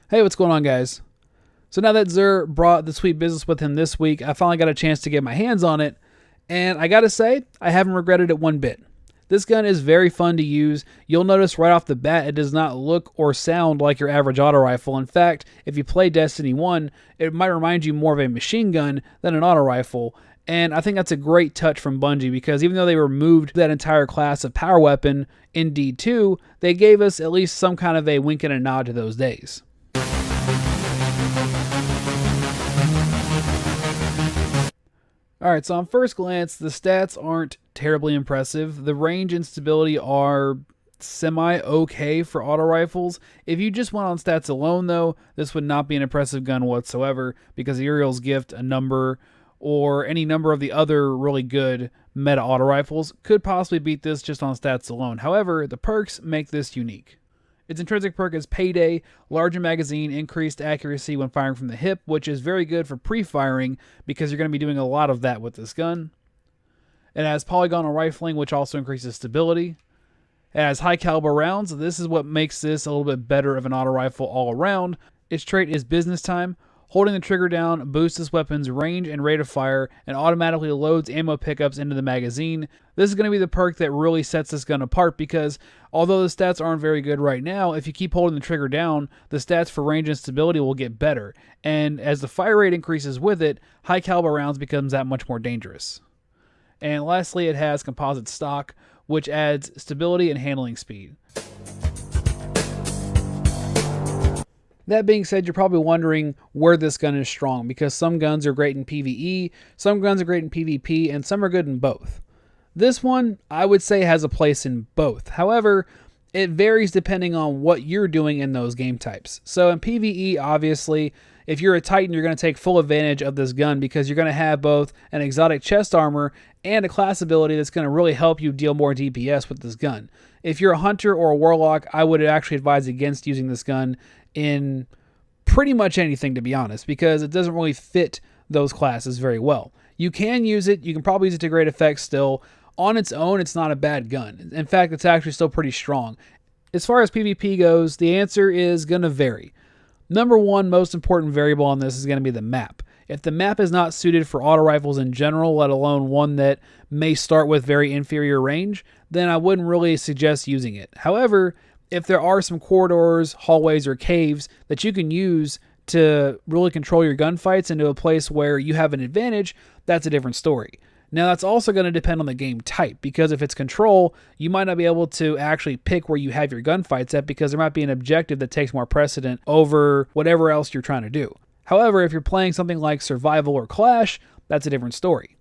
Hey, what's going on, guys? So now that Zur brought the sweet business with him this week, I finally got a chance to get my hands on it, and I gotta say, I haven't regretted it one bit. This gun is very fun to use. You'll notice right off the bat it does not look or sound like your average auto rifle. In fact, if you play Destiny 1, it might remind you more of a machine gun than an auto rifle. And I think that's a great touch from Bungie because even though they removed that entire class of power weapon in D2, they gave us at least some kind of a wink and a nod to those days. Alright, so on first glance, the stats aren't terribly impressive. The range and stability are semi-okay for auto rifles. If you just went on stats alone, though, this would not be an impressive gun whatsoever because the Uriel's Gift, a number, or any number of the other really good meta auto rifles could possibly beat this just on stats alone. However, the perks make this unique. Its intrinsic perk is Payday, larger magazine, increased accuracy when firing from the hip, which is very good for pre-firing because you're going to be doing a lot of that with this gun. It has polygonal rifling, which also increases stability. It has high caliber rounds. This is what makes this a little bit better of an auto rifle all around. Its trait is business time. Holding the trigger down boosts this weapon's range and rate of fire and automatically loads ammo pickups into the magazine. This is going to be the perk that really sets this gun apart because although the stats aren't very good right now, if you keep holding the trigger down, the stats for range and stability will get better. And as the fire rate increases with it, high caliber rounds becomes that much more dangerous. And lastly, it has composite stock, which adds stability and handling speed. That being said, you're probably wondering where this gun is strong because some guns are great in PvE, some guns are great in PvP, and some are good in both. This one, I would say, has a place in both. However, it varies depending on what you're doing in those game types. So in PvE, obviously, if you're a Titan, you're going to take full advantage of this gun because you're going to have both an exotic chest armor and a class ability that's going to really help you deal more DPS with this gun. If you're a hunter or a warlock, I would actually advise against using this gun in pretty much anything, to be honest, because it doesn't really fit those classes very well. You can use it. You can probably use it to great effect still. On its own, it's not a bad gun. In fact, it's actually still pretty strong. As far as PvP goes, the answer is going to vary. Number one most important variable on this is going to be the map. If the map is not suited for auto rifles in general, let alone one that may start with very inferior range, then I wouldn't really suggest using it. However, if there are some corridors, hallways, or caves that you can use to really control your gunfights into a place where you have an advantage, that's a different story. Now, that's also going to depend on the game type, because if it's control, you might not be able to actually pick where you have your gunfights at because there might be an objective that takes more precedent over whatever else you're trying to do. However, if you're playing something like Survival or Clash, that's a different story.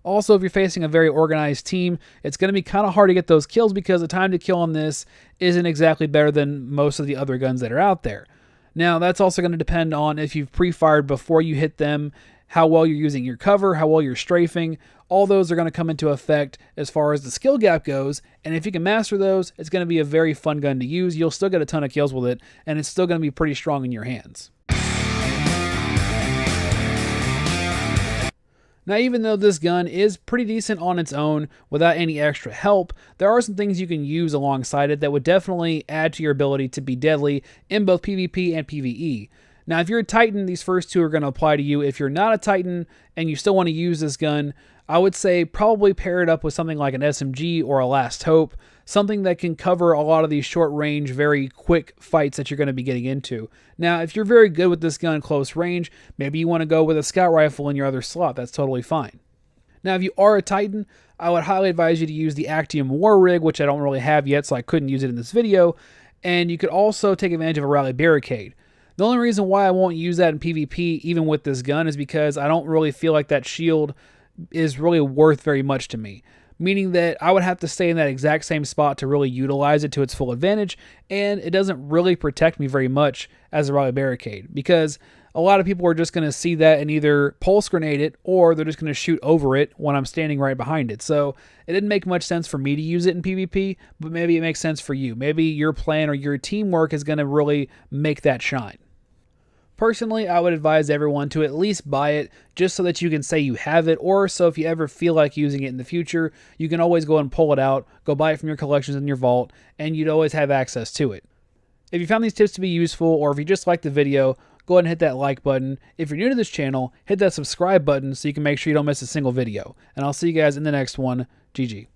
Also, if you're facing a very organized team, it's going to be kind of hard to get those kills because the time to kill on this isn't exactly better than most of the other guns that are out there. Now, that's also going to depend on if you've pre-fired before you hit them, how well you're using your cover, how well you're strafing. All those are going to come into effect as far as the skill gap goes, and if you can master those, it's going to be a very fun gun to use. You'll still get a ton of kills with it, and it's still going to be pretty strong in your hands. Now, even though this gun is pretty decent on its own without any extra help, there are some things you can use alongside it that would definitely add to your ability to be deadly in both PvP and PvE. Now, if you're a Titan, these first two are going to apply to you. If you're not a Titan and you still want to use this gun, I would say probably pair it up with something like an SMG or a Last Hope, something that can cover a lot of these short-range, very quick fights that you're going to be getting into. Now, if you're very good with this gun close range, maybe you want to go with a scout rifle in your other slot. That's totally fine. Now, if you are a Titan, I would highly advise you to use the Actium War Rig, which I don't really have yet, so I couldn't use it in this video, and you could also take advantage of a Rally Barricade. The only reason why I won't use that in PvP, even with this gun, is because I don't really feel like that shield is really worth very much to me. Meaning that I would have to stay in that exact same spot to really utilize it to its full advantage, and it doesn't really protect me very much as a Rally Barricade, because a lot of people are just going to see that and either pulse grenade it, or they're just going to shoot over it when I'm standing right behind it. So it didn't make much sense for me to use it in PvP, but maybe it makes sense for you. Maybe your plan or your teamwork is going to really make that shine. Personally, I would advise everyone to at least buy it just so that you can say you have it, or so if you ever feel like using it in the future, you can always go and pull it out, go buy it from your collections in your vault, and you'd always have access to it. If you found these tips to be useful, or if you just liked the video, go ahead and hit that like button. If you're new to this channel, hit that subscribe button so you can make sure you don't miss a single video. And I'll see you guys in the next one. GG.